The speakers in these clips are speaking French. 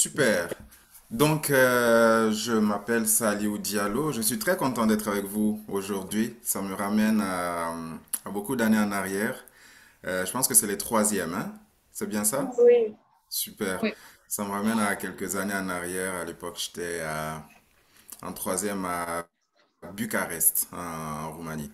Super. Donc, je m'appelle Saliou Diallo. Je suis très content d'être avec vous aujourd'hui. Ça me ramène à beaucoup d'années en arrière. Je pense que c'est les troisièmes, hein? C'est bien ça? Oui, Super. oui. Ça me ramène à quelques années en arrière. À l'époque, j'étais en troisième à Bucarest, en Roumanie.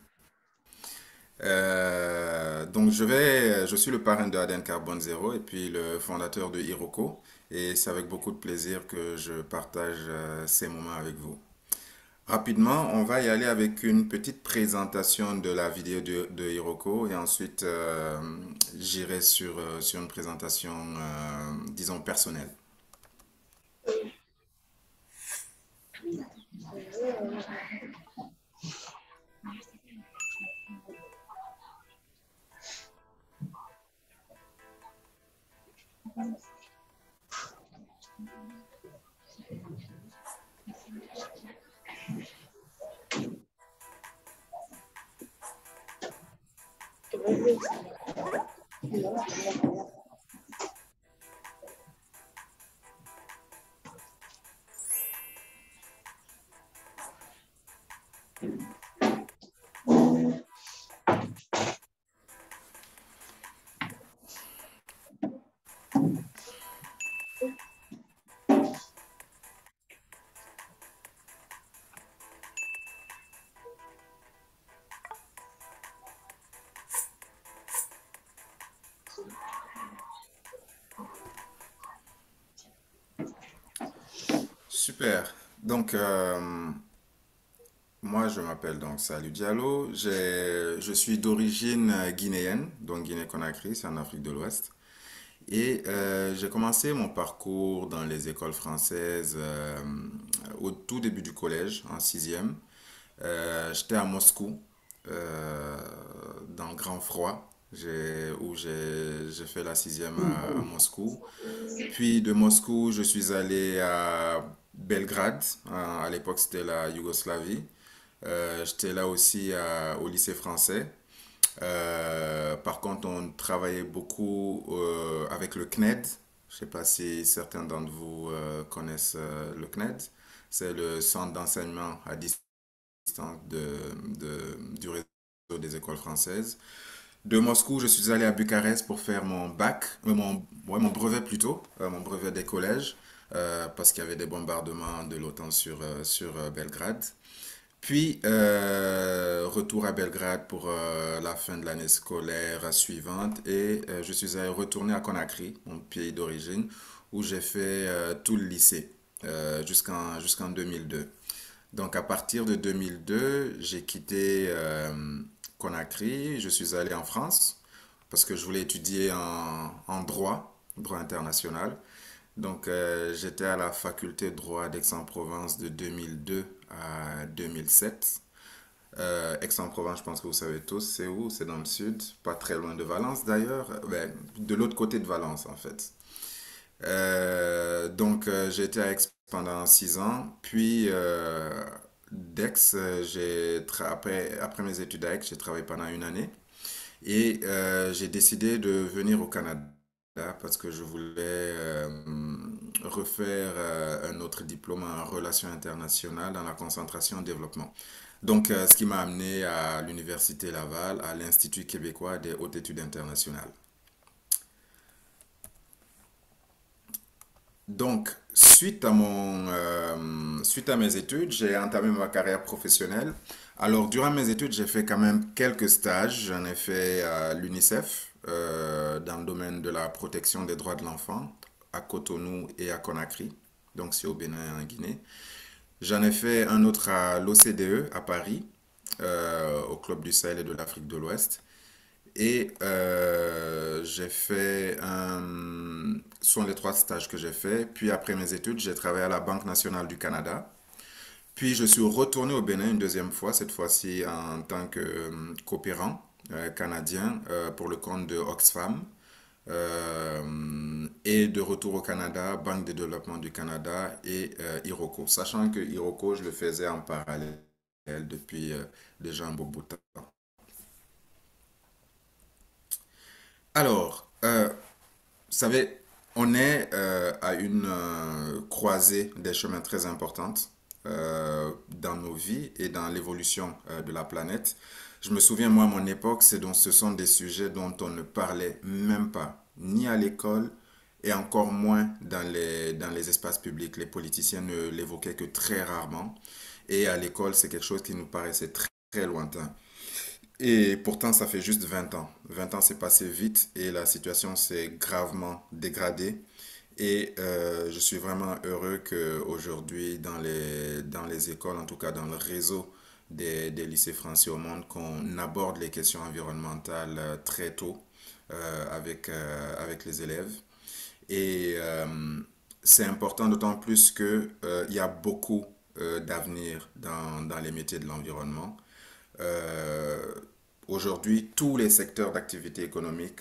Donc je suis le parrain de ADN Carbone Zéro et puis le fondateur de Hiroko. Et c'est avec beaucoup de plaisir que je partage ces moments avec vous. Rapidement, on va y aller avec une petite présentation de la vidéo de Hiroko et ensuite j'irai sur une présentation, disons, personnelle. Super. Donc, moi, je m'appelle donc Salou Diallo. Je suis d'origine guinéenne, donc Guinée-Conakry, c'est en Afrique de l'Ouest. Et j'ai commencé mon parcours dans les écoles françaises au tout début du collège, en sixième. J'étais à Moscou, euh, dans le grand froid, j'ai fait la sixième à Moscou. Puis de Moscou, je suis allé à Belgrade. À l'époque, c'était la Yougoslavie. J'étais là aussi au lycée français. Par contre, on travaillait beaucoup avec le CNED. Je ne sais pas si certains d'entre vous connaissent le CNED. C'est le centre d'enseignement à distance du réseau des écoles françaises. De Moscou, je suis allé à Bucarest pour faire mon bac, ouais, mon brevet plutôt, mon brevet des collèges, parce qu'il y avait des bombardements de l'OTAN sur Belgrade. Puis, retour à Belgrade pour la fin de l'année scolaire suivante et je suis allé retourner à Conakry, mon pays d'origine, où j'ai fait tout le lycée jusqu'en 2002. Donc, à partir de 2002, j'ai quitté Conakry, je suis allé en France parce que je voulais étudier en droit international. Donc, j'étais à la faculté de droit d'Aix-en-Provence de 2002 à 2007. Aix-en-Provence, je pense que vous savez tous, c'est où? C'est dans le sud, pas très loin de Valence d'ailleurs. Ben, de l'autre côté de Valence en fait. J'ai été à Aix pendant 6 ans, puis d'Aix, après mes études à Aix, j'ai travaillé pendant une année et j'ai décidé de venir au Canada parce que je voulais refaire un autre diplôme en relations internationales dans la concentration en développement. Donc, ce qui m'a amené à l'Université Laval, à l'Institut québécois des hautes études internationales. Donc, suite à mes études, j'ai entamé ma carrière professionnelle. Alors, durant mes études, j'ai fait quand même quelques stages. J'en ai fait à l'UNICEF, dans le domaine de la protection des droits de l'enfant, à Cotonou et à Conakry. Donc, c'est au Bénin et en Guinée. J'en ai fait un autre à l'OCDE, à Paris, au Club du Sahel et de l'Afrique de l'Ouest. Et j'ai fait ce sont les trois stages que j'ai fait. Puis après mes études, j'ai travaillé à la Banque nationale du Canada. Puis je suis retourné au Bénin une deuxième fois, cette fois-ci en tant que coopérant canadien pour le compte de Oxfam. Et de retour au Canada, Banque de développement du Canada et Iroko. Sachant que Iroko, je le faisais en parallèle depuis déjà un beau bout de temps. Alors, vous savez, On est à une croisée des chemins très importantes dans nos vies et dans l'évolution de la planète. Je me souviens, moi, à mon époque, ce sont des sujets dont on ne parlait même pas, ni à l'école et encore moins dans les espaces publics. Les politiciens ne l'évoquaient que très rarement. Et à l'école, c'est quelque chose qui nous paraissait très, très lointain. Et pourtant, ça fait juste 20 ans. 20 ans, c'est passé vite et la situation s'est gravement dégradée. Et je suis vraiment heureux qu'aujourd'hui, dans les écoles, en tout cas dans le réseau des lycées français au monde, qu'on aborde les questions environnementales très tôt avec les élèves. Et c'est important d'autant plus que, il y a beaucoup d'avenir dans les métiers de l'environnement. Euh, Aujourd'hui, tous les secteurs d'activité économique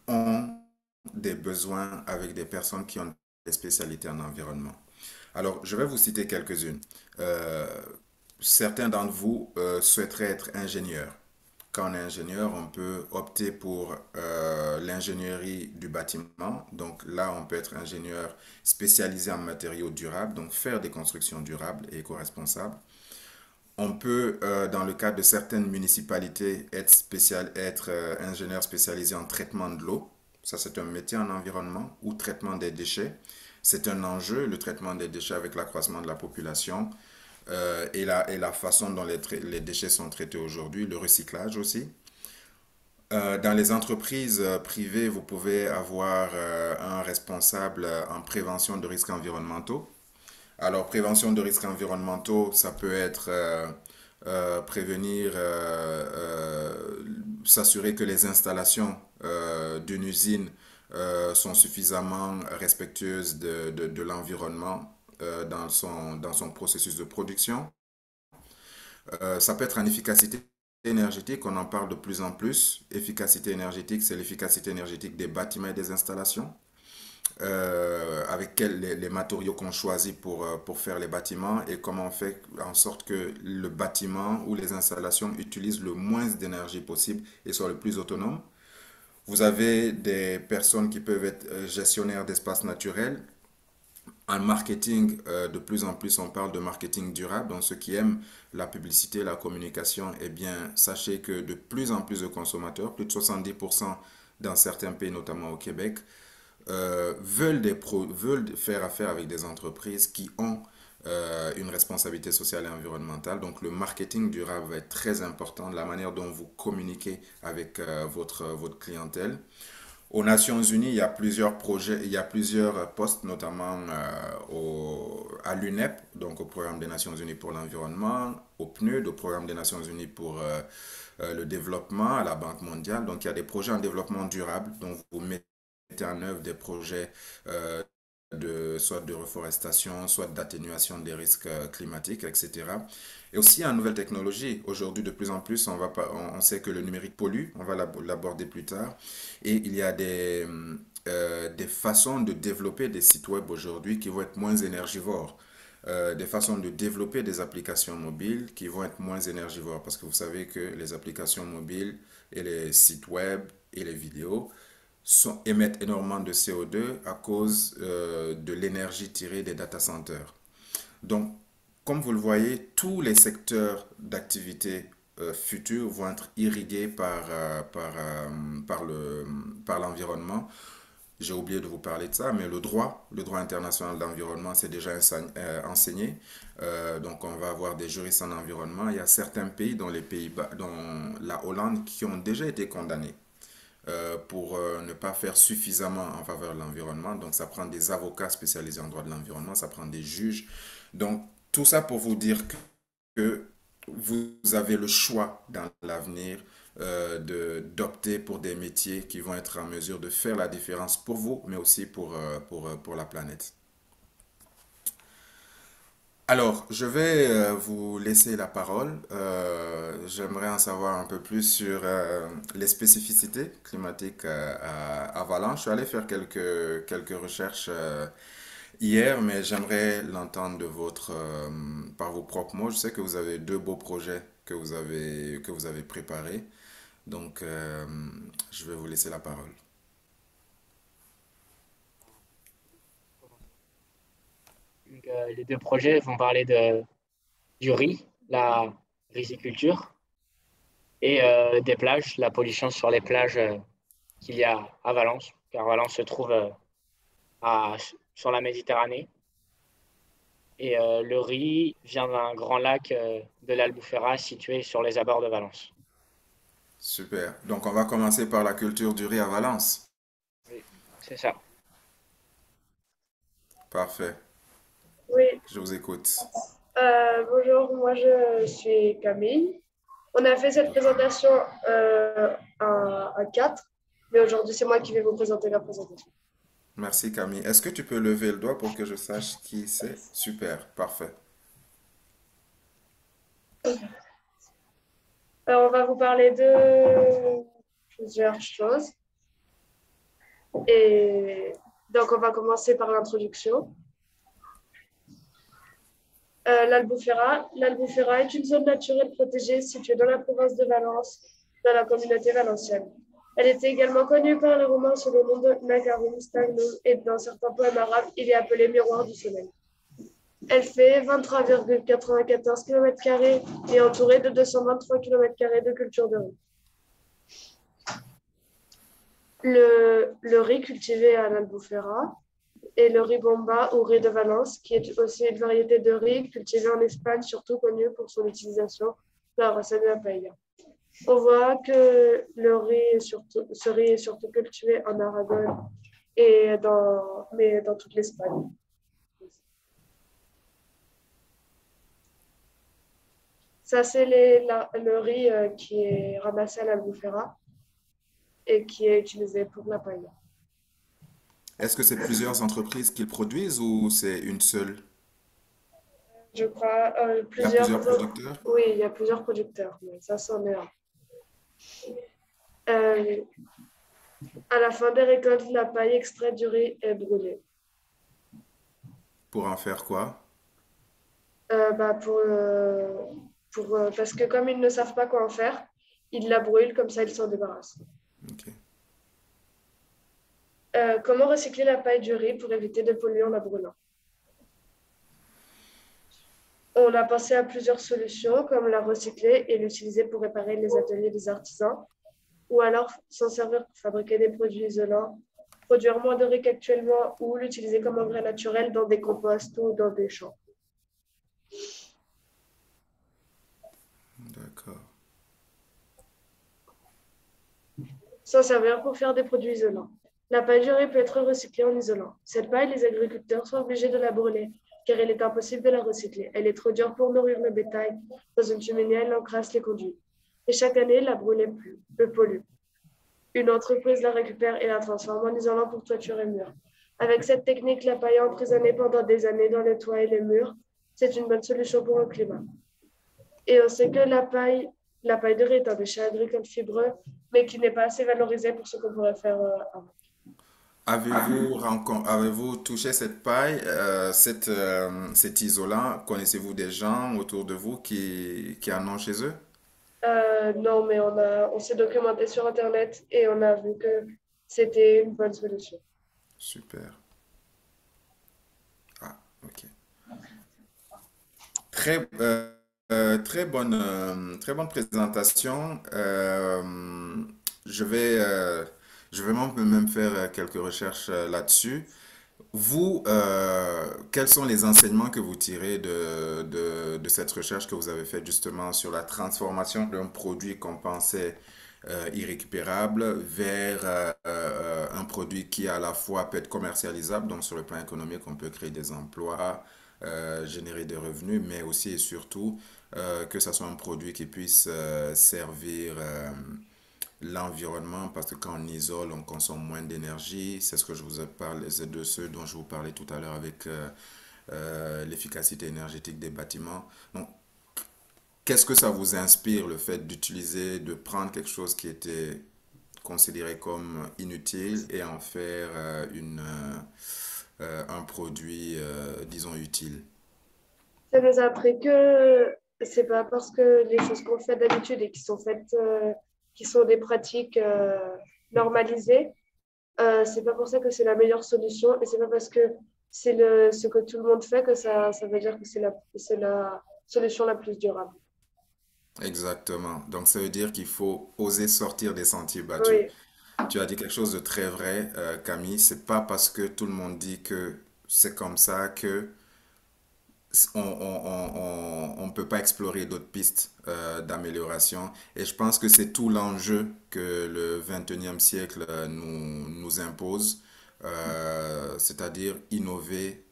ont des besoins avec des personnes qui ont des spécialités en environnement. Alors, je vais vous citer quelques-unes. Euh, Certains d'entre vous souhaiteraient être ingénieurs. Quand on est ingénieur, on peut opter pour l'ingénierie du bâtiment. Donc là, on peut être ingénieur spécialisé en matériaux durables, donc faire des constructions durables et éco-responsables. On peut, dans le cadre de certaines municipalités, être ingénieur spécialisé en traitement de l'eau. Ça, c'est un métier en environnement ou traitement des déchets. C'est un enjeu, le traitement des déchets avec l'accroissement de la population et la façon dont les déchets sont traités aujourd'hui, le recyclage aussi. Dans les entreprises privées, vous pouvez avoir un responsable en prévention de risques environnementaux. Alors, prévention de risques environnementaux, ça peut être prévenir, s'assurer que les installations d'une usine sont suffisamment respectueuses de l'environnement dans son processus de production. Ça peut être en efficacité énergétique, on en parle de plus en plus. Efficacité énergétique, c'est l'efficacité énergétique des bâtiments et des installations avec les matériaux qu'on choisit pour faire les bâtiments et comment on fait en sorte que le bâtiment ou les installations utilisent le moins d'énergie possible et soient le plus autonomes. Vous avez des personnes qui peuvent être gestionnaires d'espaces naturels. En marketing, de plus en plus, on parle de marketing durable. Donc, ceux qui aiment la publicité, la communication, eh bien, sachez que de plus en plus de consommateurs, plus de 70% dans certains pays, notamment au Québec, veulent faire affaire avec des entreprises qui ont une responsabilité sociale et environnementale. Donc le marketing durable va être très important, la manière dont vous communiquez avec votre clientèle. Aux Nations Unies, il y a plusieurs projets, il y a plusieurs postes, notamment à l'UNEP, donc au Programme des Nations Unies pour l'environnement, au PNUD, au Programme des Nations Unies pour le développement, à la Banque mondiale. Donc il y a des projets en développement durable dont vous mettez en œuvre des projets soit de reforestation, soit d'atténuation des risques climatiques, etc. Et aussi en nouvelles technologies. Aujourd'hui, de plus en plus, on sait que le numérique pollue, on va l'aborder plus tard. Et il y a des façons de développer des sites web aujourd'hui qui vont être moins énergivores. Des façons de développer des applications mobiles qui vont être moins énergivores. Parce que vous savez que les applications mobiles et les sites web et les vidéos émettent énormément de CO2 à cause de l'énergie tirée des data centers. Donc, comme vous le voyez, tous les secteurs d'activité futurs vont être irrigués par l'environnement. J'ai oublié de vous parler de ça, mais le droit international d'environnement, c'est déjà enseigné. Donc, on va avoir des juristes en environnement. Il y a certains pays, dont les Pays-Bas, dont la Hollande, qui ont déjà été condamnés pour ne pas faire suffisamment en faveur de l'environnement. Donc, ça prend des avocats spécialisés en droit de l'environnement, ça prend des juges. Donc, tout ça pour vous dire que vous avez le choix dans l'avenir d'opter pour des métiers qui vont être en mesure de faire la différence pour vous, mais aussi pour la planète. Alors, je vais vous laisser la parole. J'aimerais en savoir un peu plus sur les spécificités climatiques à Valence. Je suis allé faire quelques recherches hier, mais j'aimerais l'entendre par vos propres mots. Je sais que vous avez deux beaux projets que vous avez préparés. Donc, je vais vous laisser la parole. Les deux projets vont parler du riz, la riziculture, et des plages, la pollution sur les plages qu'il y a à Valence, car Valence se trouve à- sur la Méditerranée. Et le riz vient d'un grand lac de l'Albufera situé sur les abords de Valence. Super. Donc, on va commencer par la culture du riz à Valence. Oui, c'est ça. Parfait. Oui, Je vous écoute. bonjour, moi je suis Camille. On a fait cette présentation à 4, mais aujourd'hui c'est moi qui vais vous présenter la présentation. Merci Camille. Est-ce que tu peux lever le doigt pour que je sache qui c'est? Super, parfait. On va vous parler de plusieurs choses. Et donc on va commencer par l'introduction. L'Albufera. L'Albufera est une zone naturelle protégée située dans la province de Valence, dans la communauté valencienne. Elle était également connue par les Romains sous le nom de Nacarum Stagnum et dans certains poèmes arabes, il est appelé miroir du soleil. Elle fait 23,94 km² et est entourée de 223 km² de culture de riz. Le riz cultivé à l'Albufera et le riz bomba ou riz de Valence, qui est aussi une variété de riz cultivée en Espagne, surtout connue pour son utilisation dans la recette de la paella. On voit que ce riz est surtout cultivé en Aragon mais dans toute l'Espagne. Ça, c'est le riz qui est ramassé à l'Albufera et qui est utilisé pour la paella. Est-ce que c'est plusieurs entreprises qui le produisent ou c'est une seule? Je crois Il y a plusieurs. plusieurs producteurs? Oui, il y a plusieurs producteurs, mais ça, c'en est un. Euh, à la fin des récoltes, la paille extraite du riz est brûlée. Pour en faire quoi? Bah, parce que comme ils ne savent pas quoi en faire, ils la brûlent, comme ça ils s'en débarrassent. Ok. Comment recycler la paille du riz pour éviter de polluer en la brûlant? On a pensé à plusieurs solutions, comme la recycler et l'utiliser pour réparer les ateliers des artisans, ou alors s'en servir pour fabriquer des produits isolants, produire moins de riz qu'actuellement, ou l'utiliser comme engrais naturel dans des composts ou dans des champs. D'accord. S'en servir pour faire des produits isolants. La paille du riz peut être recyclée en isolant. Cette paille, les agriculteurs sont obligés de la brûler, car il est impossible de la recycler. Elle est trop dure pour nourrir le bétail. Dans une cheminée, elle encrasse les conduits. Et chaque année, la brûler le pollue. Une entreprise la récupère et la transforme en isolant pour toiture et murs. Avec cette technique, la paille emprisonnée pendant des années dans les toits et les murs, c'est une bonne solution pour le climat. Et on sait que la paille de riz est un déchet agricole fibreux, mais qui n'est pas assez valorisé pour ce qu'on pourrait faire avant. Avez-vous touché cette paille, cet isolant? Connaissez-vous des gens autour de vous qui en ont chez eux? Non, mais on s'est documenté sur Internet et on a vu que c'était une bonne solution. Super. Ah, ok. Très, très bonne présentation. Je vais, euh, je vais même faire quelques recherches là-dessus. Vous, quels sont les enseignements que vous tirez de cette recherche que vous avez faite justement sur la transformation d'un produit qu'on pensait irrécupérable vers un produit qui à la fois peut être commercialisable, donc sur le plan économique, on peut créer des emplois, générer des revenus, mais aussi et surtout que ça soit un produit qui puisse servir l'environnement, parce que quand on isole, on consomme moins d'énergie. C'est ce que je vous ai parlé, c'est de ce dont je vous parlais tout à l'heure avec l'efficacité énergétique des bâtiments. Donc, qu'est-ce que ça vous inspire, le fait d'utiliser, de prendre quelque chose qui était considéré comme inutile et en faire un produit, disons, utile? Ça nous a appris que c'est pas parce que les choses qu'on fait d'habitude et qui sont faites, qui sont des pratiques normalisées, c'est pas pour ça que c'est la meilleure solution et c'est pas parce que ce que tout le monde fait que ça veut dire que c'est la solution la plus durable. Exactement. Donc, ça veut dire qu'il faut oser sortir des sentiers battus. Oui, Tu as dit quelque chose de très vrai, Camille. C'est pas parce que tout le monde dit que c'est comme ça que on peut pas explorer d'autres pistes d'amélioration. Et je pense que c'est tout l'enjeu que le 21e siècle nous impose, c'est-à-dire innover,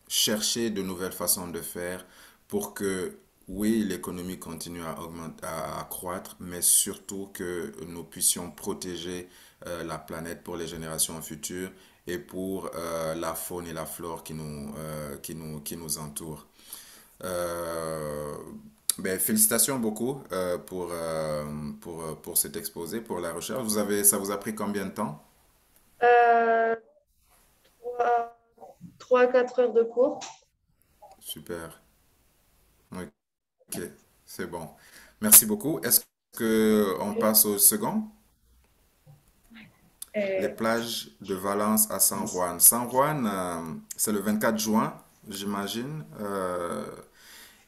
chercher de nouvelles façons de faire pour que, oui, l'économie continue à augmenter, à croître, mais surtout que nous puissions protéger la planète pour les générations futures et pour la faune et la flore qui nous entourent. Euh, ben, félicitations beaucoup pour cet exposé, pour la recherche. Ça vous a pris combien de temps? euh, 3 à 4 heures de cours. Super. Ok, c'est bon. Merci beaucoup. Est-ce que on passe au second? Les Euh, plages de Valence à San Juan. San Juan, c'est le 24 juin, j'imagine.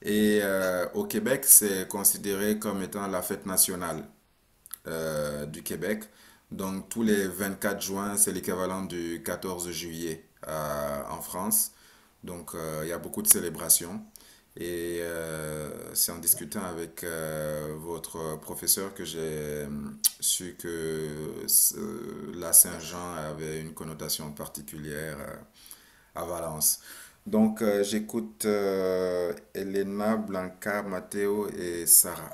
Et au Québec, c'est considéré comme étant la fête nationale du Québec. Donc, tous les 24 juin, c'est l'équivalent du 14 juillet en France. Donc, il y a beaucoup de célébrations. Et c'est en discutant avec votre professeur que j'ai su que la Saint-Jean avait une connotation particulière à Valence. Donc, j'écoute Elena, Blanca, Matteo et Sarah.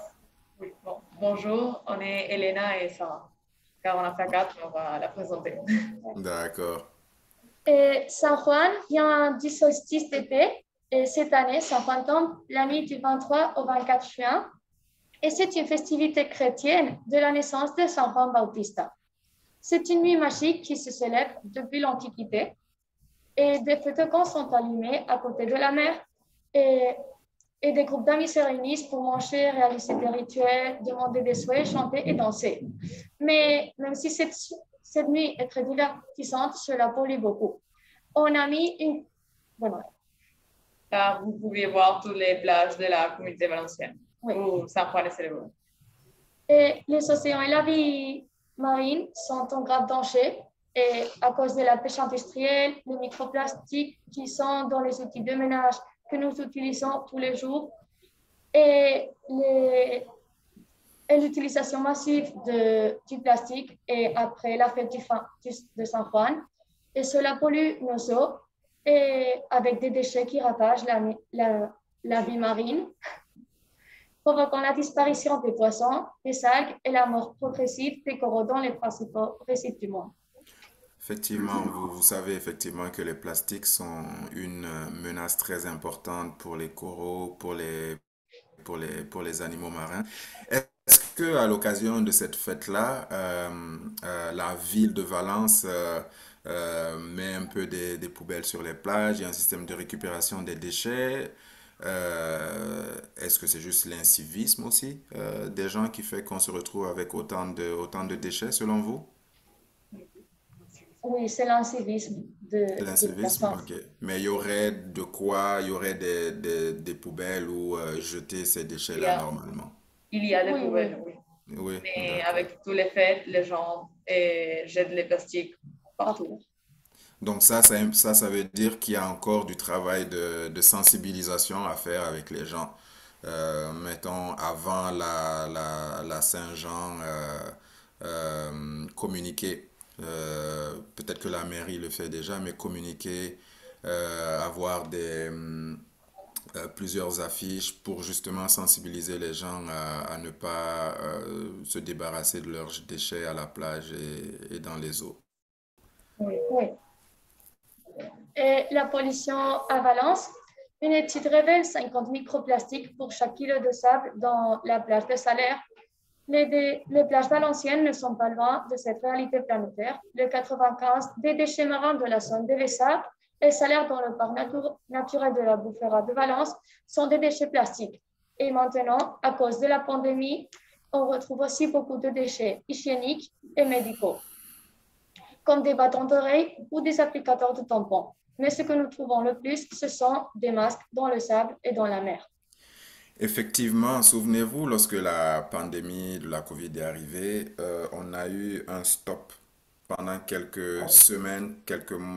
oui, bon, bonjour, on est Elena et Sarah. Car on a fait quatre, on va la présenter. D'accord. Et San Juan vient du solstice d'été. Et cette année, San Juan tombe la nuit du 23 au 24 juin. Et c'est une festivité chrétienne de la naissance de San Juan Bautista. C'est une nuit magique qui se célèbre depuis l'Antiquité. Et des feux de camp sont allumés à côté de la mer. Et, et des groupes d'amis se réunissent pour manger, réaliser des rituels, demander des souhaits, chanter et danser. Mais même si cette nuit est très divertissante, cela pollue beaucoup. On a mis une... Bueno, Là, vous pouvez voir toutes les plages de la communauté valencienne oui. où San Juan est célébré. Et les océans et la vie marine sont en grave danger. Et à cause de la pêche industrielle, les microplastiques qui sont dans les outils de ménage que nous utilisons tous les jours et l'utilisation massive du plastique et après la fête de San Juan. Et cela pollue nos eaux et avec des déchets qui ravagent la vie marine, provoquant la disparition des poissons, des algues et la mort progressive des coraux dans les principaux récifs du monde. Effectivement, vous savez effectivement que les plastiques sont une menace très importante pour les coraux, pour les animaux marins. Est-ce que à l'occasion de cette fête-là, la ville de Valence met un peu des poubelles sur les plages, il y a un système de récupération des déchets? Est-ce que c'est juste l'incivisme aussi des gens qui fait qu'on se retrouve avec autant de déchets selon vous? Oui, c'est l'incivisme C'est des l'incivisme, personnes. ok. Mais il y aurait de quoi, il y aurait des poubelles où jeter ces Il y déchets-là a, normalement. il y a des Oui, poubelles, oui, oui. Oui, Mais d'accord. avec tous les fêtes, les gens jettent les plastiques partout. partout. Donc ça veut dire qu'il y a encore du travail de sensibilisation à faire avec les gens. Mettons, avant la Saint-Jean, communiquer. Peut-être que la mairie le fait déjà, mais communiquer, avoir plusieurs affiches pour justement sensibiliser les gens à ne pas se débarrasser de leurs déchets à la plage et dans les eaux. Oui. Oui. Et la pollution à Valence, une étude révèle 50 microplastiques pour chaque kilo de sable dans la plage de Salaire. Les plages valenciennes ne sont pas loin de cette réalité planétaire. Le 95 des déchets marins de la zone de Vessar et Salaire dans le parc naturel de la Bouffera de Valence sont des déchets plastiques. Et maintenant, à cause de la pandémie, on retrouve aussi beaucoup de déchets hygiéniques et médicaux. comme des bâtons d'oreilles ou des applicateurs de tampons. Mais ce que nous trouvons le plus, ce sont des masques dans le sable et dans la mer. Effectivement, souvenez-vous, lorsque la pandémie de la Covid est arrivée, on a eu un stop pendant quelques semaines,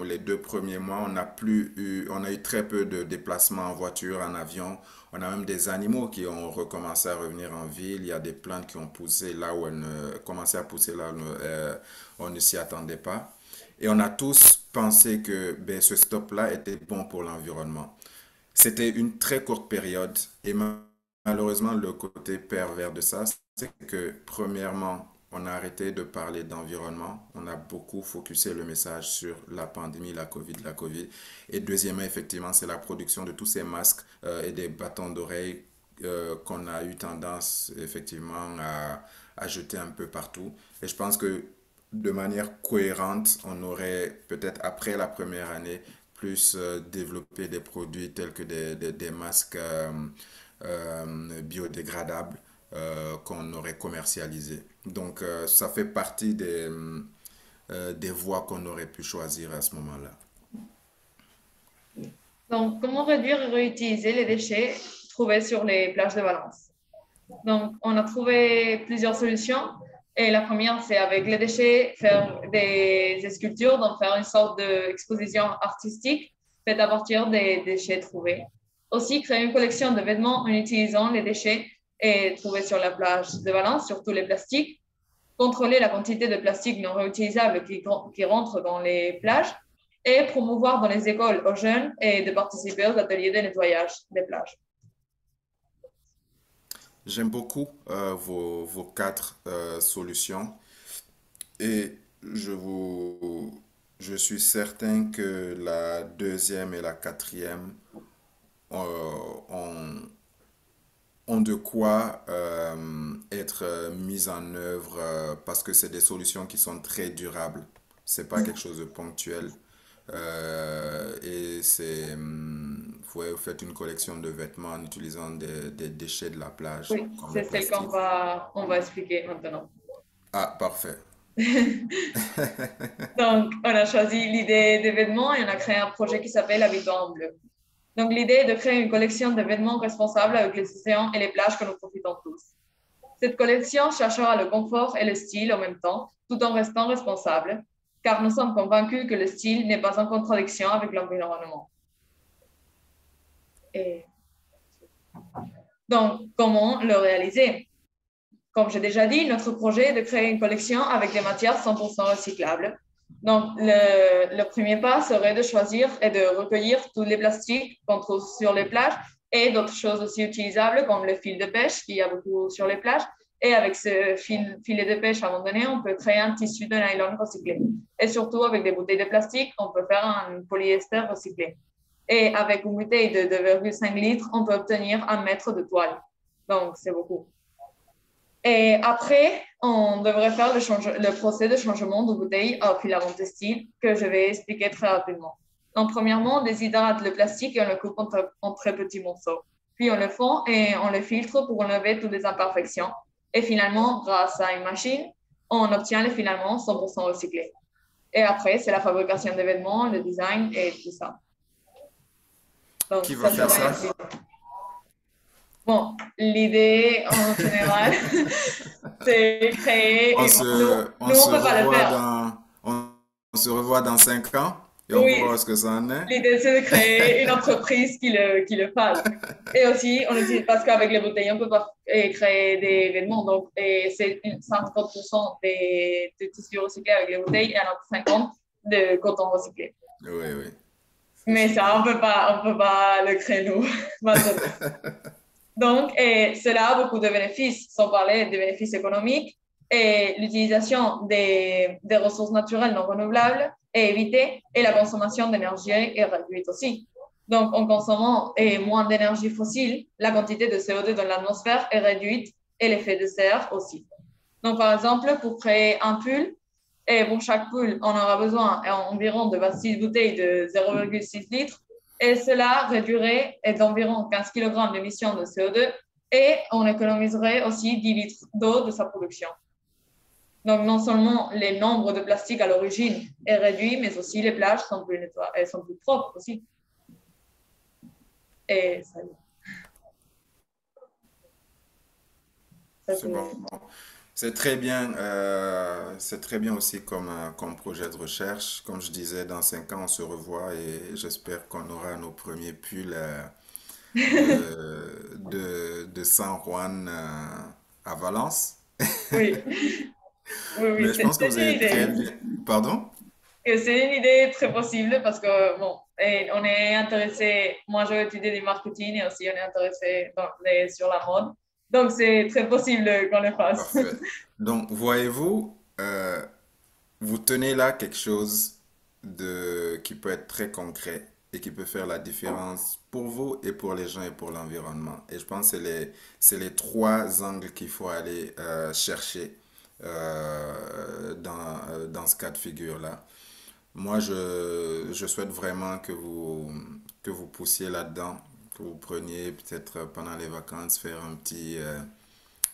les 2 premiers mois. On a eu très peu de déplacements en voiture, en avion. On a même des animaux qui ont recommencé à revenir en ville. Il y a des plantes qui ont poussé là où elles ne, commencé à pousser là où on ne s'y attendait pas. Et on a tous pensé que ben, ce stop-là était bon pour l'environnement. C'était une très courte période et malheureusement, le côté pervers de ça, c'est que premièrement, on a arrêté de parler d'environnement. On a beaucoup focusé le message sur la pandémie, la COVID. Et deuxièmement, effectivement, c'est la production de tous ces masques et des bâtons d'oreilles qu'on a eu tendance effectivement à jeter un peu partout. Et je pense que de manière cohérente, on aurait peut-être après la première année plus développé des produits tels que des masques biodégradables qu'on aurait commercialisés. Donc, ça fait partie des voies qu'on aurait pu choisir à ce moment-là. Donc, comment réduire et réutiliser les déchets trouvés sur les plages de Valence? Donc, on a trouvé plusieurs solutions. Et la première, c'est avec les déchets, faire des sculptures, donc faire une sorte d'exposition artistique faite à partir des déchets trouvés. Aussi, créer une collection de vêtements en utilisant les déchets trouvés sur la plage de Valence, surtout les plastiques. Contrôler la quantité de plastique non réutilisable qui rentre dans les plages et promouvoir dans les écoles aux jeunes et de participer aux ateliers de nettoyage des plages. J'aime beaucoup vos 4 solutions et je suis certain que la deuxième et la quatrième ont, ont de quoi être mises en œuvre parce que c'est des solutions qui sont très durables. C'est pas quelque chose de ponctuel. Et vous faites une collection de vêtements en utilisant des déchets de la plage, Oui, comme le c'est celle plastique. on va expliquer maintenant. Ah, parfait. Donc, on a choisi l'idée des vêtements et on a créé un projet qui s'appelle Habitants en bleu. Donc, l'idée est de créer une collection de vêtements responsables avec les océans et les plages que nous profitons tous. Cette collection cherchera le confort et le style en même temps, tout en restant responsable, car nous sommes convaincus que le style n'est pas en contradiction avec l'environnement. Et donc, comment le réaliser? Comme j'ai déjà dit, notre projet est de créer une collection avec des matières 100% recyclables. Donc, le premier pas serait de choisir et de recueillir tous les plastiques qu'on trouve sur les plages et d'autres choses aussi utilisables comme le fil de pêche qu'il y a beaucoup sur les plages. Et avec ce filet de pêche abandonné, on peut créer un tissu de nylon recyclé. Et surtout, avec des bouteilles de plastique, on peut faire un polyester recyclé. Et avec une bouteille de 2,5 litres, on peut obtenir 1 mètre de toile. Donc, c'est beaucoup. Et après, on devrait faire le procès de changement de bouteille au filament textile que je vais expliquer très rapidement. Donc, premièrement, on déshydrate le plastique et on le coupe en très petits morceaux. Puis, on le fond et on le filtre pour enlever toutes les imperfections. Et finalement, grâce à une machine, on obtient les filaments 100% recyclés. Et après, c'est la fabrication des vêtements, le design et tout ça. Donc, Qui va faire ça? Bon, l'idée en général, c'est créer. On Nous, on peut pas le faire. on se revoit dans 5 ans et on Oui, voit ce que ça en est. l'idée, c'est de créer une entreprise qui le fasse. Et aussi, on utilise, parce qu'avec les bouteilles, on ne peut pas créer des vêtements. Donc, c'est 50% des tissus recyclés avec les bouteilles et un autre 50% de coton recyclé. Oui, oui. Mais ça, on peut pas le créer nous, maintenant. Donc, cela a beaucoup de bénéfices, sans parler des bénéfices économiques. Et l'utilisation des ressources naturelles non renouvelables est évitée et la consommation d'énergie est réduite aussi. Donc, en consommant moins d'énergie fossile, la quantité de CO2 dans l'atmosphère est réduite et l'effet de serre aussi. Donc, par exemple, pour créer un pull, et pour chaque pull, on aura besoin environ de 26 bouteilles de 0,6 litres. Et cela réduirait d'environ 15 kg d'émissions de CO2 et on économiserait aussi 10 litres d'eau de sa production. Donc, non seulement le nombre de plastique à l'origine est réduit, mais aussi les plages sont plus, sont plus propres aussi. Et ça, C'est bon. C'est très bien aussi comme, comme projet de recherche. Comme je disais, dans 5 ans, on se revoit et j'espère qu'on aura nos premiers pulls de San Juan à Valence. oui, oui, oui, Mais je pense que c'est vous une avez très idée. bien... Pardon? Et c'est une idée très possible parce que, bon, et on est intéressé, moi j'ai étudié du marketing et aussi on est intéressé sur la mode. Donc c'est très possible qu'on le fasse. Parfait. Donc, voyez-vous, vous tenez là quelque chose qui peut être très concret et qui peut faire la différence pour vous et pour les gens et pour l'environnement. Et je pense que c'est les trois angles qu'il faut aller chercher dans ce cas de figure-là. Moi, je souhaite vraiment que vous poussiez là-dedans, que vous preniez peut-être pendant les vacances, faire un petit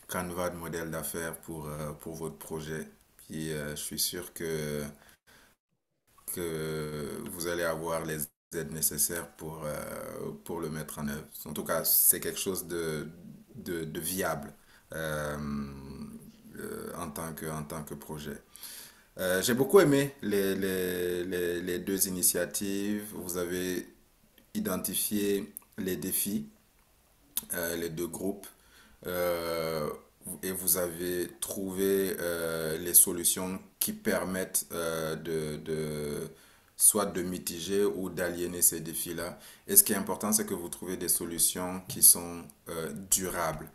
canevas de modèle d'affaires pour votre projet. Puis je suis sûr que vous allez avoir les aides nécessaires pour le mettre en œuvre. En tout cas, c'est quelque chose de viable euh, en tant que projet. J'ai beaucoup aimé les deux initiatives. Vous avez identifié les défis, les deux groupes, euh, et vous avez trouvé les solutions qui permettent soit de mitiger ou d'aliéner ces défis-là. Et ce qui est important, c'est que vous trouvez des solutions qui sont durables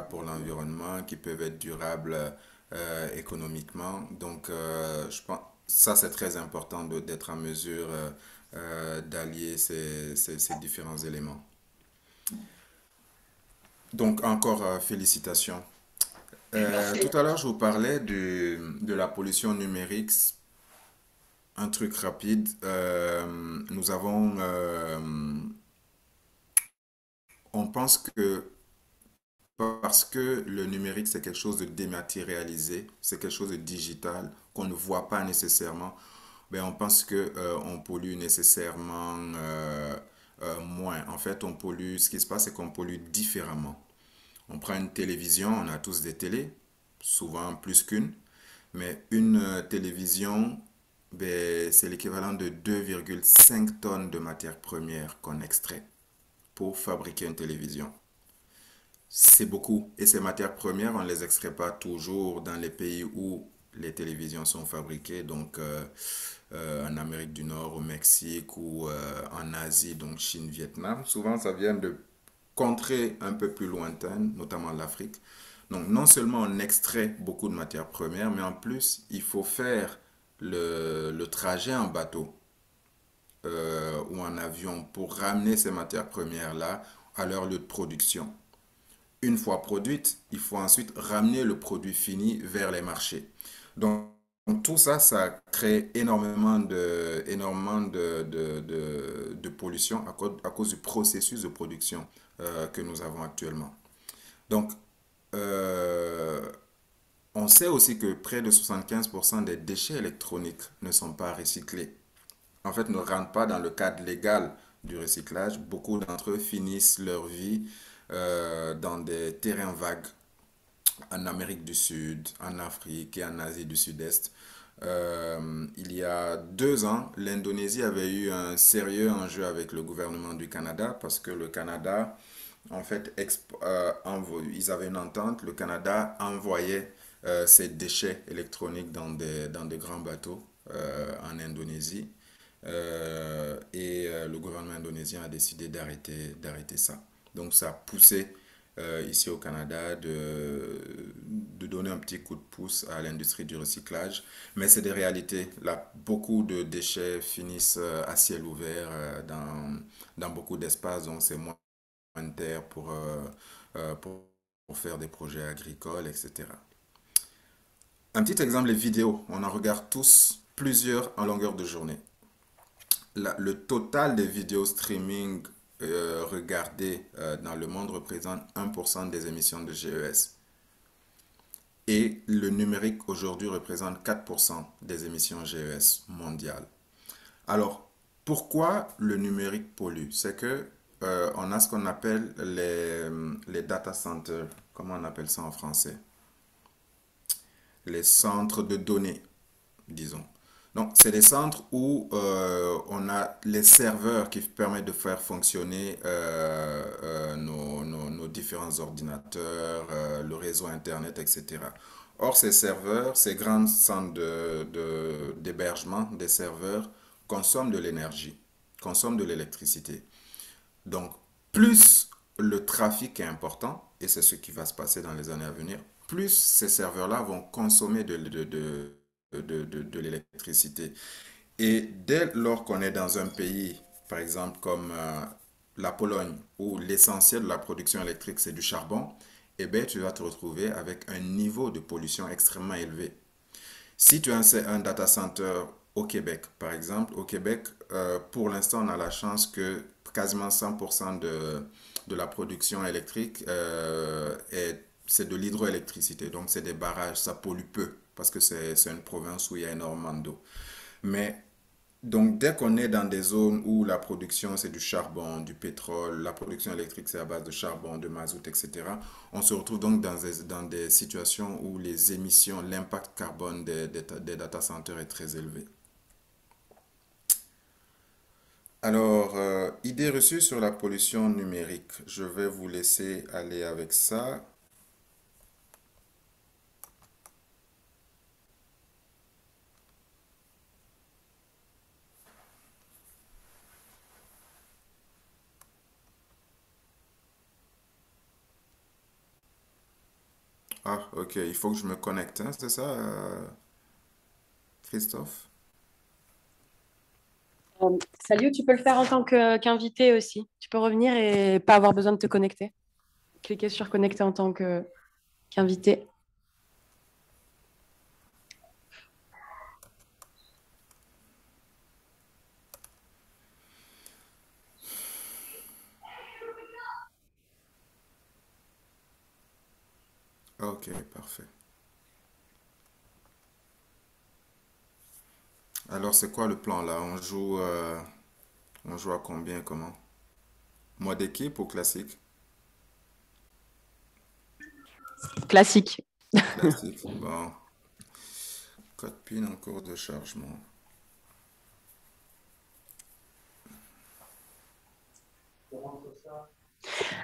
pour l'environnement, qui peuvent être durables économiquement. Donc, je pense ça, c'est très important d'être en mesure d'allier ces différents éléments. Donc, encore félicitations. Merci. Tout à l'heure, je vous parlais de la pollution numérique. Un truc rapide. On pense que parce que le numérique, c'est quelque chose de dématérialisé, c'est quelque chose de digital qu'on ne voit pas nécessairement, ben on pense que on pollue nécessairement moins. En fait, on pollue, ce qui se passe, c'est qu'on pollue différemment. On prend une télévision, on a tous des télés, souvent plus qu'une, mais une télévision, ben, c'est l'équivalent de 2,5 tonnes de matières premières qu'on extrait pour fabriquer une télévision. C'est beaucoup. Et ces matières premières, on ne les extrait pas toujours dans les pays où les télévisions sont fabriquées, donc en Amérique du Nord, au Mexique ou en Asie, donc Chine, Vietnam. Souvent, ça vient de contrées un peu plus lointaines, notamment l'Afrique. Donc, non seulement on extrait beaucoup de matières premières, mais en plus, il faut faire le trajet en bateau ou en avion pour ramener ces matières premières-là à leur lieu de production. Une fois produite, il faut ensuite ramener le produit fini vers les marchés. Donc, tout ça, ça crée énormément de pollution à cause du processus de production que nous avons actuellement. Donc, euh, on sait aussi que près de 75% des déchets électroniques ne sont pas recyclés. En fait, ne rentrent pas dans le cadre légal du recyclage. Beaucoup d'entre eux finissent leur vie dans des terrains vagues en Amérique du Sud, en Afrique et en Asie du Sud-Est. Il y a 2 ans, l'Indonésie avait eu un sérieux enjeu avec le gouvernement du Canada parce que le Canada, en fait, ils avaient une entente. Le Canada envoyait ses déchets électroniques dans des grands bateaux en Indonésie. Et le gouvernement indonésien a décidé d'arrêter ça. Donc ça a poussé ici au Canada de donner un petit coup de pouce à l'industrie du recyclage. Mais c'est des réalités. Là, beaucoup de déchets finissent à ciel ouvert dans beaucoup d'espaces, donc c'est moins de terre pour faire des projets agricoles, etc. Un petit exemple, les vidéos. On en regarde tous plusieurs en longueur de journée. Le total des vidéos streaming regardées dans le monde représente 1% des émissions de GES. Et le numérique aujourd'hui représente 4% des émissions GES mondiales. Alors, pourquoi le numérique pollue? C'est que on a ce qu'on appelle les data centers. Comment on appelle ça en français? Les centres de données, disons. Donc, c'est des centres où on a les serveurs qui permettent de faire fonctionner nos différents ordinateurs, le réseau Internet, etc. Or, ces serveurs, ces grands centres d'hébergement des serveurs consomment de l'énergie, consomment de l'électricité. Donc, plus le trafic est important, et c'est ce qui va se passer dans les années à venir, plus ces serveurs-là vont consommer de l'électricité. Et dès lors qu'on est dans un pays, par exemple comme la Pologne, où l'essentiel de la production électrique c'est du charbon, eh bien, tu vas te retrouver avec un niveau de pollution extrêmement élevé. Si tu as un data center au Québec, par exemple, au Québec, pour l'instant, on a la chance que quasiment 100% de la production électrique c'est de l'hydroélectricité. Donc, c'est des barrages, ça pollue peu parce que c'est une province où il y a énormément d'eau. Mais donc, dès qu'on est dans des zones où la production, c'est du charbon, du pétrole, la production électrique, c'est à base de charbon, de mazout, etc., on se retrouve donc dans des situations où les émissions, l'impact carbone des data centers est très élevé. Alors, idée reçue sur la pollution numérique. Je vais vous laisser aller avec ça. Ah, ok, il faut que je me connecte, hein, c'est ça, Christophe? Salut, tu peux le faire en tant qu'invité aussi. Tu peux revenir et pas avoir besoin de te connecter. Cliquez sur connecter en tant qu'invité. Ok, parfait. Alors, c'est quoi le plan là? On joue à combien, comment? Mode équipe ou classique? Classique. Classique. Bon. Code PIN en cours de chargement.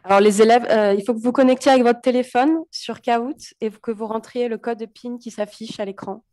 Alors, les élèves, il faut que vous connectiez avec votre téléphone sur Kahoot et que vous rentriez le code PIN qui s'affiche à l'écran.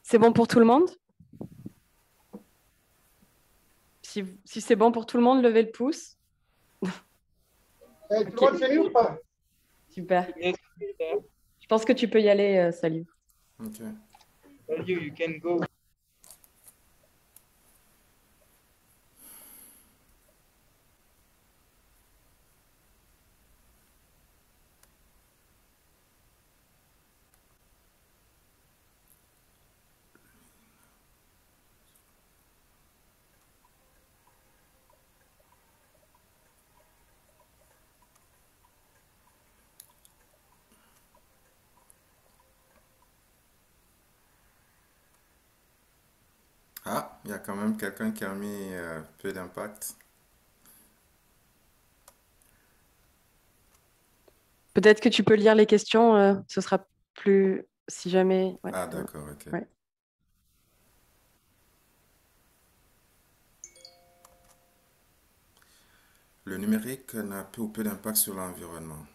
C'est bon pour tout le monde? Si c'est bon pour tout le monde, levez le pouce. Tout le monde fini ou pas? Super. Je pense que tu peux y aller, Salut. Ok. You can go. Ah, il y a quand même quelqu'un qui a mis peu d'impact. Peut-être que tu peux lire les questions, ce sera plus si jamais. Ouais, Ah, d'accord, ok. ouais. Le numérique n'a peu ou peu d'impact sur l'environnement.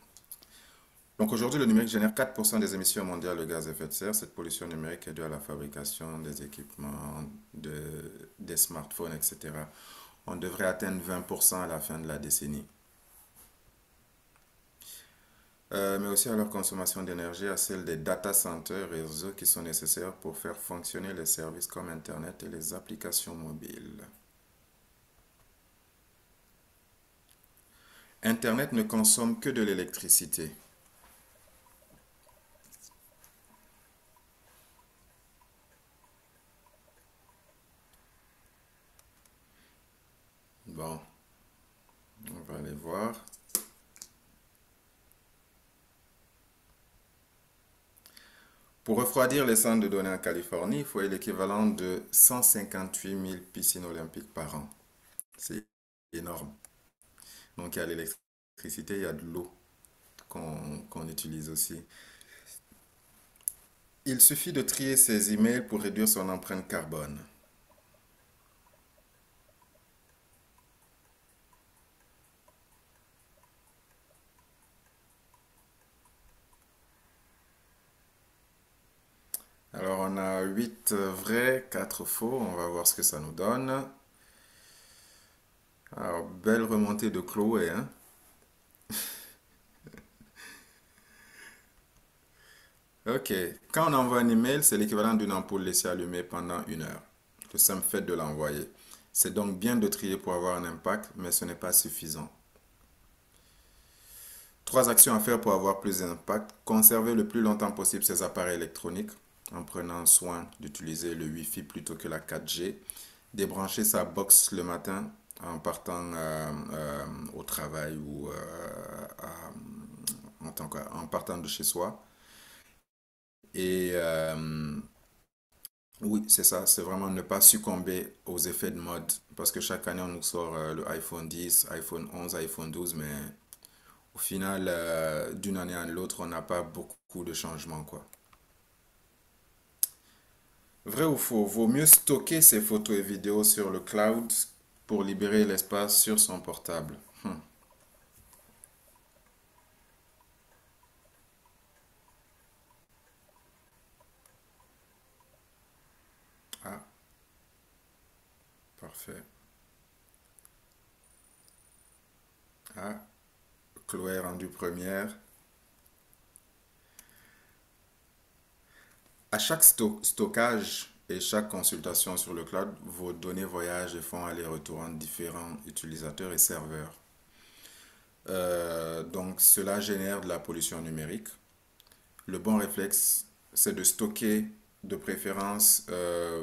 Donc aujourd'hui, le numérique génère 4% des émissions mondiales de gaz à effet de serre. Cette pollution numérique est due à la fabrication des équipements, des smartphones, etc. On devrait atteindre 20% à la fin de la décennie. Mais aussi à leur consommation d'énergie, à celle des data centers et réseaux qui sont nécessaires pour faire fonctionner les services comme Internet et les applications mobiles. Internet ne consomme que de l'électricité. Bon, on va aller voir. Pour refroidir les centres de données en Californie, il faut l'équivalent de 158 000 piscines olympiques par an. C'est énorme. Donc il y a l'électricité, il y a de l'eau qu'on utilise aussi. Il suffit de trier ses emails pour réduire son empreinte carbone. Alors on a 8 vrais, 4 faux. On va voir ce que ça nous donne. Alors, belle remontée de Chloé, hein? Ok. Quand on envoie un email, c'est l'équivalent d'une ampoule laissée allumée pendant 1 heure. Le simple fait de l'envoyer. C'est donc bien de trier pour avoir un impact, mais ce n'est pas suffisant. 3 actions à faire pour avoir plus d'impact. Conserver le plus longtemps possible ses appareils électroniques en prenant soin d'utiliser le Wi-Fi plutôt que la 4G. Débrancher sa box le matin en partant au travail ou en partant de chez soi. Et oui, c'est ça, c'est vraiment ne pas succomber aux effets de mode. Parce que chaque année, on nous sort le iPhone 10, iPhone 11, iPhone 12, mais au final, d'une année à l'autre, on n'a pas beaucoup de changements, quoi. Vrai ou faux? Vaut mieux stocker ses photos et vidéos sur le cloud pour libérer l'espace sur son portable. Ah, parfait. Ah, Chloé est rendue première. À chaque stockage et chaque consultation sur le cloud, vos données voyagent et font aller-retour entre différents utilisateurs et serveurs. Donc cela génère de la pollution numérique. Le bon réflexe, c'est de stocker de préférence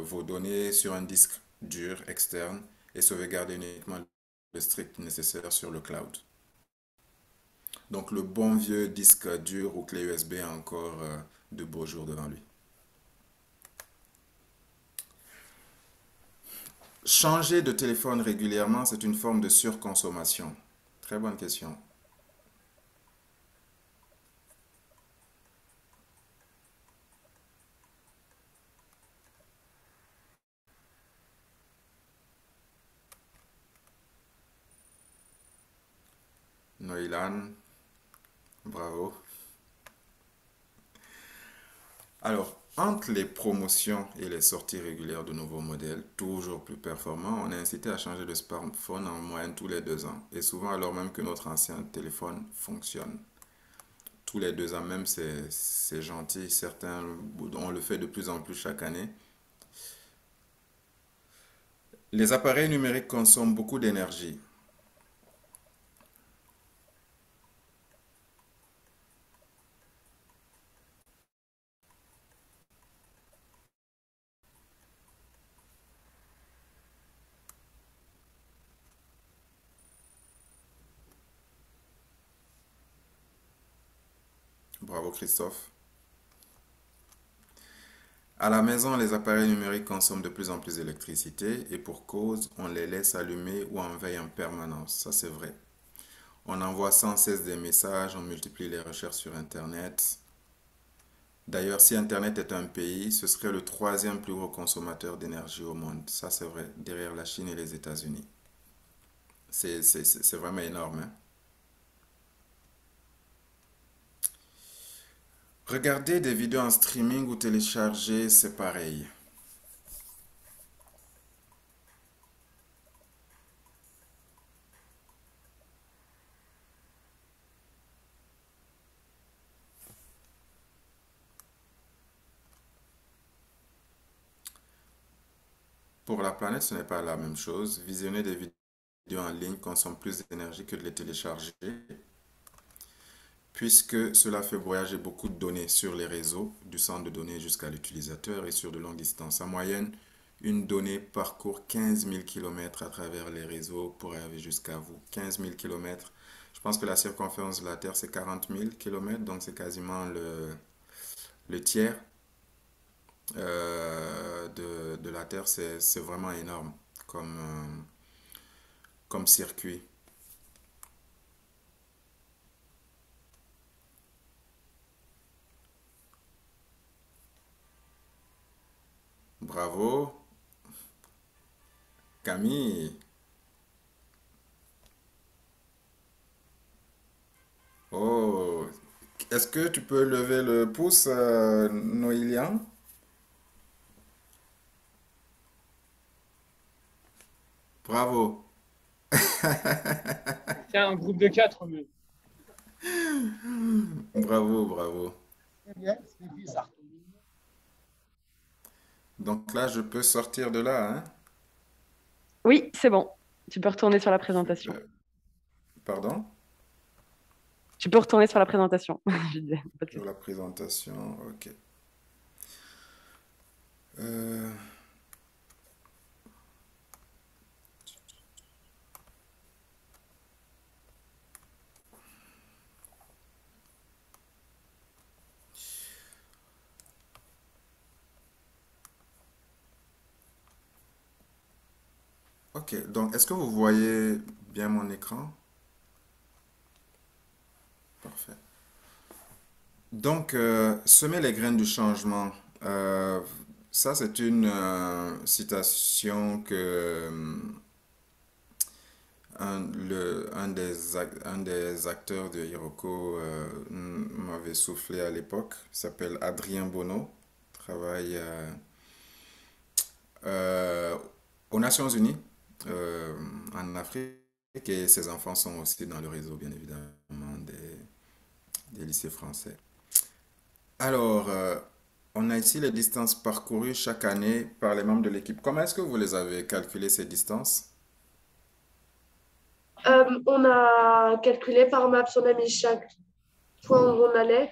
vos données sur un disque dur externe et sauvegarder uniquement le strict nécessaire sur le cloud. Donc le bon vieux disque dur ou clé USB a encore de beaux jours devant lui. Changer de téléphone régulièrement, c'est une forme de surconsommation. Très bonne question. Noïlan, bravo. Alors, Entre les promotions et les sorties régulières de nouveaux modèles, toujours plus performants, on est incité à changer de smartphone en moyenne tous les 2 ans. Et souvent alors même que notre ancien téléphone fonctionne. Tous les 2 ans même, c'est gentil. Certains, on le fait de plus en plus chaque année. Les appareils numériques consomment beaucoup d'énergie. Bravo Christophe. À la maison, les appareils numériques consomment de plus en plus d'électricité et pour cause, on les laisse allumer ou en veille en permanence. Ça, c'est vrai. On envoie sans cesse des messages, on multiplie les recherches sur Internet. D'ailleurs, si Internet est un pays, ce serait le troisième plus gros consommateur d'énergie au monde. Ça, c'est vrai, derrière la Chine et les États-Unis. C'est vraiment énorme, hein. Regarder des vidéos en streaming ou télécharger, c'est pareil. Pour la planète, ce n'est pas la même chose. Visionner des vidéos en ligne consomme plus d'énergie que de les télécharger, puisque cela fait voyager beaucoup de données sur les réseaux, du centre de données jusqu'à l'utilisateur et sur de longues distances. En moyenne, une donnée parcourt 15 000 km à travers les réseaux pour arriver jusqu'à vous. 15 000 km. Je pense que la circonférence de la Terre, c'est 40 000 km, donc c'est quasiment le tiers de la Terre. C'est vraiment énorme comme circuit. Bravo, Camille. Oh, est-ce que tu peux lever le pouce, Noélian? Bravo. C'est un groupe de 4, mais Bravo, bravo. C'est bien, c'est bizarre. Donc là, je peux sortir de là, hein? Oui, c'est bon. Tu peux retourner sur la présentation. Super. Pardon? Tu peux retourner sur la présentation. Je disais, pas de Sur souci. la présentation, ok. Euh, ok, donc est-ce que vous voyez bien mon écran? Parfait. Donc, semer les graines du changement. Euh, Ça, c'est une citation que un des acteurs de Hiroko m'avait soufflé à l'époque. Il s'appelle Adrien Bono. Travaille euh, aux Nations Unies, en Afrique. Et ses enfants sont aussi dans le réseau, bien évidemment, des lycées français. Alors, on a ici les distances parcourues chaque année par les membres de l'équipe. Comment est-ce que vous les avez calculées, ces distances? On a calculé par maps, on a mis chaque point où on allait.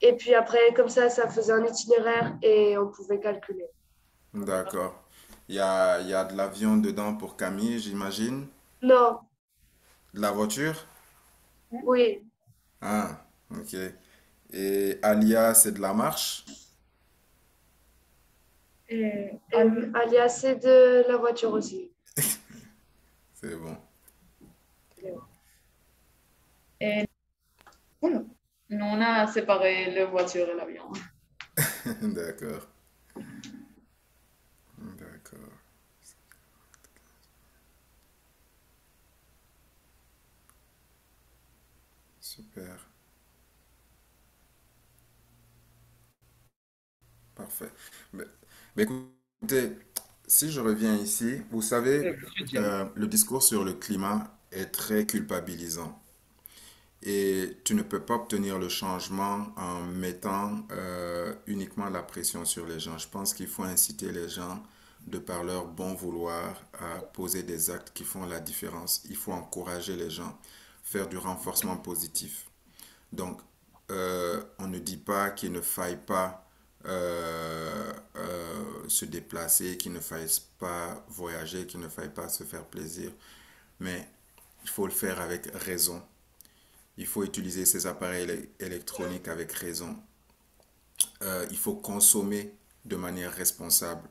Et puis après, comme ça faisait un itinéraire et on pouvait calculer. D'accord. Il y a de l'avion dedans pour Camille, j'imagine. Non, De la voiture? oui. Ah, ok. Et Alia, c'est de la marche? Et Alia, c'est de la voiture aussi. C'est bon. Et nous, on a séparé la voiture et l'avion. D'accord. D'accord. Super. Parfait. Mais, mais écoutez, si je reviens ici, vous savez, le discours sur le climat est très culpabilisant. Et tu ne peux pas obtenir le changement en mettant uniquement la pression sur les gens. Je pense qu'il faut inciter les gens, de par leur bon vouloir, à poser des actes qui font la différence. Il faut encourager les gens, faire du renforcement positif. Donc, on ne dit pas qu'il ne faille pas se déplacer, qu'il ne faille pas voyager, qu'il ne faille pas se faire plaisir, mais il faut le faire avec raison. Il faut utiliser ces appareils électroniques avec raison. Il faut consommer de manière responsable.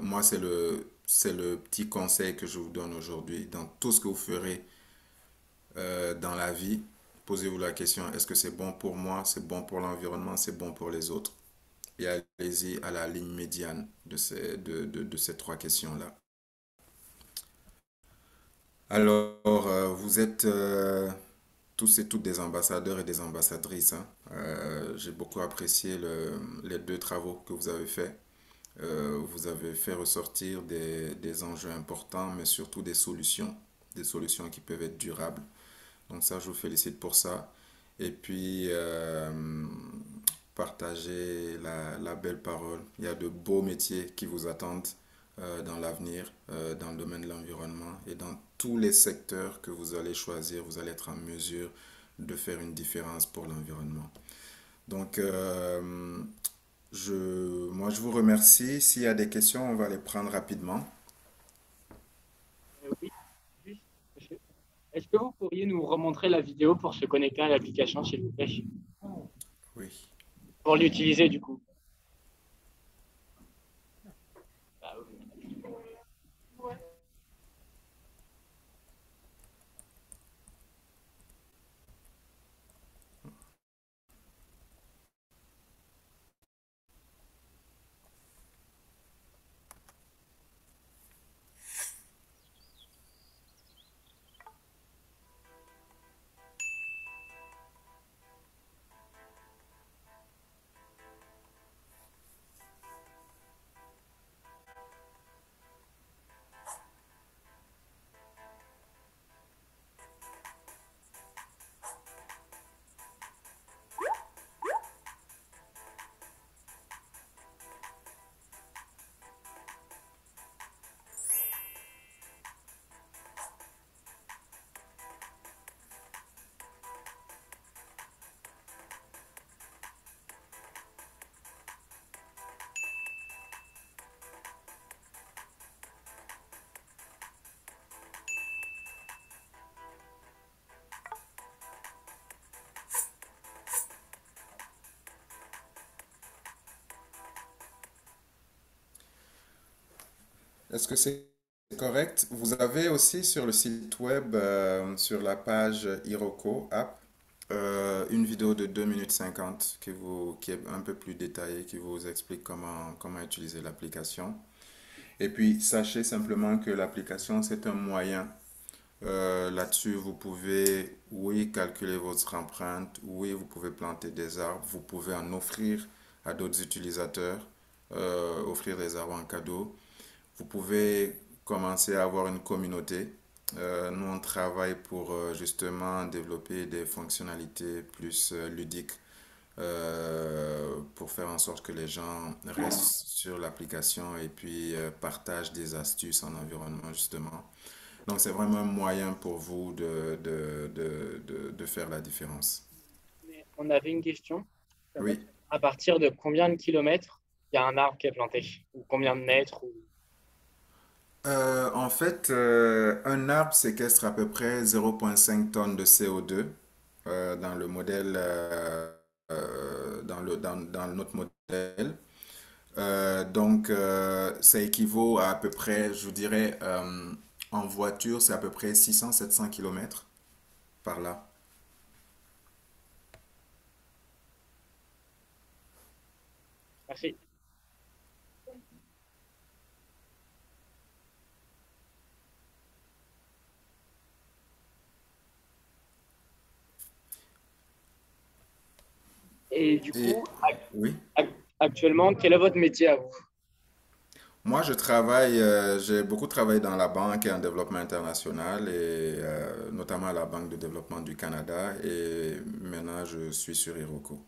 Moi, c'est le petit conseil que je vous donne aujourd'hui. Dans tout ce que vous ferez dans la vie, posez-vous la question, est-ce que c'est bon pour moi, c'est bon pour l'environnement, c'est bon pour les autres? Et allez-y à la ligne médiane de ces trois questions-là. Alors, vous êtes tous et toutes des ambassadeurs et des ambassadrices, hein. J'ai beaucoup apprécié les deux travaux que vous avez faits. Vous avez fait ressortir des enjeux importants, mais surtout des solutions qui peuvent être durables. Donc ça, je vous félicite pour ça. Et puis, partagez la belle parole. Il y a de beaux métiers qui vous attendent dans l'avenir, dans le domaine de l'environnement et dans tous les secteurs que vous allez choisir, vous allez être en mesure de faire une différence pour l'environnement. Donc, moi, je vous remercie. S'il y a des questions, on va les prendre rapidement. Oui, juste, monsieur. Est-ce que vous pourriez nous remontrer la vidéo pour se connecter à l'application, s'il vous plaît, Oui. pour l'utiliser du coup? Ah, oui. Est-ce que c'est correct? Vous avez aussi sur le site web, sur la page Hiroko App, une vidéo de 2 minutes 50 qui est un peu plus détaillée, qui vous explique comment utiliser l'application. Et puis, sachez simplement que l'application, c'est un moyen. Là-dessus, vous pouvez, oui, calculer votre empreinte, oui, vous pouvez planter des arbres, vous pouvez en offrir à d'autres utilisateurs, offrir des arbres en cadeau. Vous pouvez commencer à avoir une communauté. Nous, on travaille pour justement développer des fonctionnalités plus ludiques pour faire en sorte que les gens restent sur l'application et puis partagent des astuces en environnement, justement. Donc, c'est vraiment un moyen pour vous de faire la différence. Mais on avait une question. Oui. À partir de combien de kilomètres il y a un arbre qui est planté? Ou combien de mètres En fait, un arbre séquestre à peu près 0,5 tonnes de CO2 dans le modèle, dans notre modèle. Ça équivaut à peu près, je vous dirais, en voiture, c'est à peu près 600-700 km par là. Merci. Et du Et coup, oui, actuellement, quel est votre métier à vous? moi je travaille, j'ai beaucoup travaillé dans la banque et en développement international et notamment à la Banque de développement du Canada et maintenant je suis sur Iroko.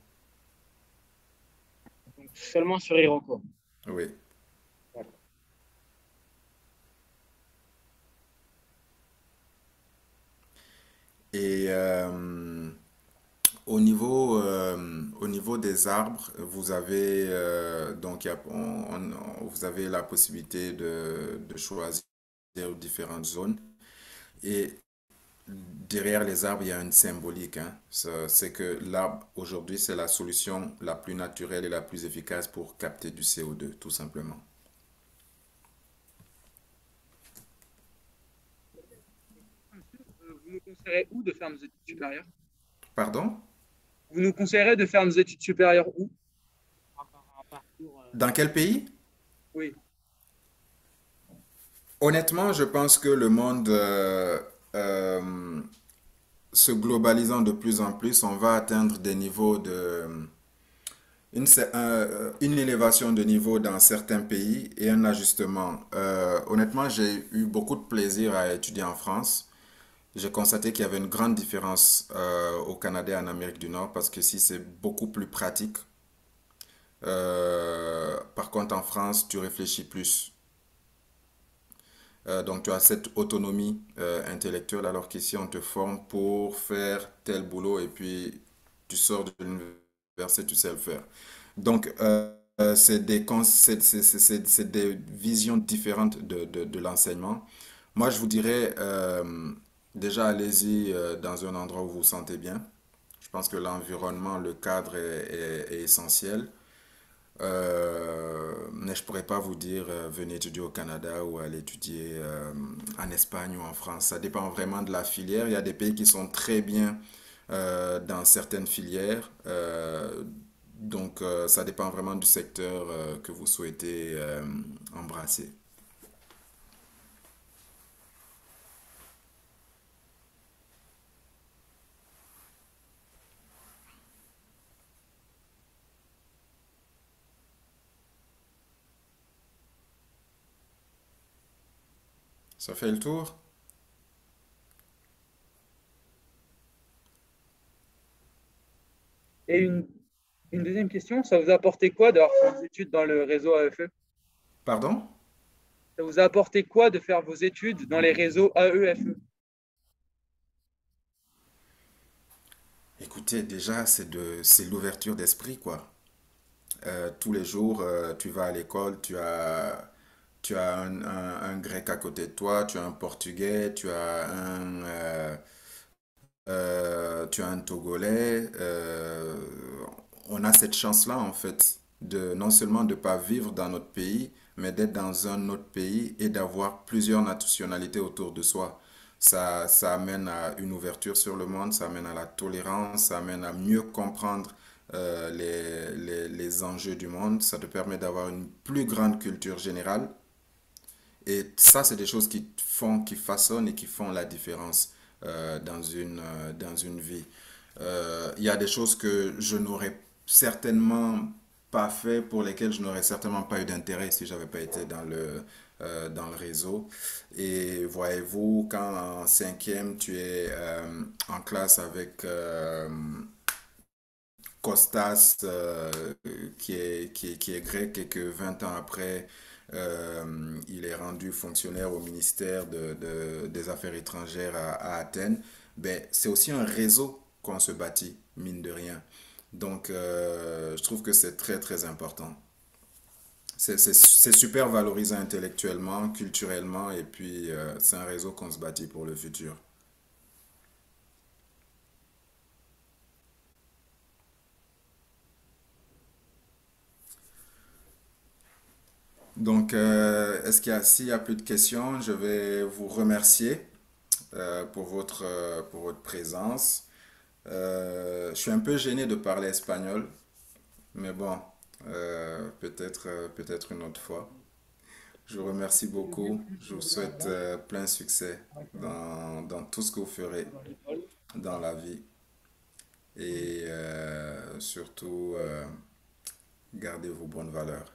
Donc, seulement sur Iroko. Oui. Et au niveau des arbres, vous avez donc vous avez la possibilité de choisir différentes zones. Et derrière les arbres, il y a une symbolique, hein. C'est que l'arbre, aujourd'hui, c'est la solution la plus naturelle et la plus efficace pour capter du CO2, tout simplement. Vous nous conseillerez où de faire nos études supérieures? Pardon? Vous nous conseillerez de faire nos études supérieures où? Un parcours, Dans quel pays? Oui. Honnêtement, je pense que le monde euh, se globalisant de plus en plus, on va atteindre des niveaux une élévation de niveau dans certains pays et un ajustement. Honnêtement, j'ai eu beaucoup de plaisir à étudier en France. J'ai constaté qu'il y avait une grande différence au Canada et en Amérique du Nord parce que ici, c'est beaucoup plus pratique. Par contre, en France, tu réfléchis plus. Donc, tu as cette autonomie intellectuelle, alors qu'ici, on te forme pour faire tel boulot et puis tu sors de l'université, tu sais le faire. Donc, c'est des visions différentes de l'enseignement. Moi, je vous dirais, déjà, allez-y dans un endroit où vous vous sentez bien. Je pense que l'environnement, le cadre est essentiel. Mais je pourrais pas vous dire venez étudier au Canada ou aller étudier en Espagne ou en France. Ça dépend vraiment de la filière. Il y a des pays qui sont très bien dans certaines filières. Donc ça dépend vraiment du secteur que vous souhaitez embrasser. Ça fait le tour? Et une deuxième question, ça vous a apporté quoi d'avoir fait vos études dans le réseau AEFE? Pardon? Ça vous a apporté quoi de faire vos études dans les réseaux AEFE? Écoutez, déjà, c'est l'ouverture d'esprit, quoi. Tous les jours, tu vas à l'école, tu as un grec à côté de toi, tu as un portugais, tu as un togolais. On a cette chance-là, en fait, de non seulement de ne pas vivre dans notre pays, mais d'être dans un autre pays et d'avoir plusieurs nationalités autour de soi. Ça amène à une ouverture sur le monde, ça amène à la tolérance, ça amène à mieux comprendre les enjeux du monde. Ça te permet d'avoir une plus grande culture générale. Et ça, c'est des choses qui façonnent et qui font la différence dans une vie. Il y a des choses que je n'aurais certainement pas fait, pour lesquelles je n'aurais certainement pas eu d'intérêt si j'avais pas été dans le réseau. Et voyez-vous, quand en cinquième, tu es en classe avec Costas, qui est grec et que 20 ans après, il est rendu fonctionnaire au ministère des Affaires étrangères à Athènes, ben, c'est aussi un réseau qu'on se bâtit, mine de rien. Donc, je trouve que c'est très, très important. C'est super valorisant intellectuellement, culturellement, et puis c'est un réseau qu'on se bâtit pour le futur. Donc, s'il y a plus de questions, je vais vous remercier pour votre présence. Je suis un peu gêné de parler espagnol, mais bon, peut-être une autre fois. Je vous remercie beaucoup. Je vous souhaite plein succès dans tout ce que vous ferez dans la vie. et surtout gardez vos bonnes valeurs.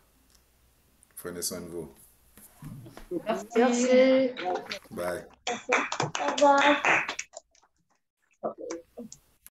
Prenez soin de vous. Merci. Merci. Bye. Au revoir.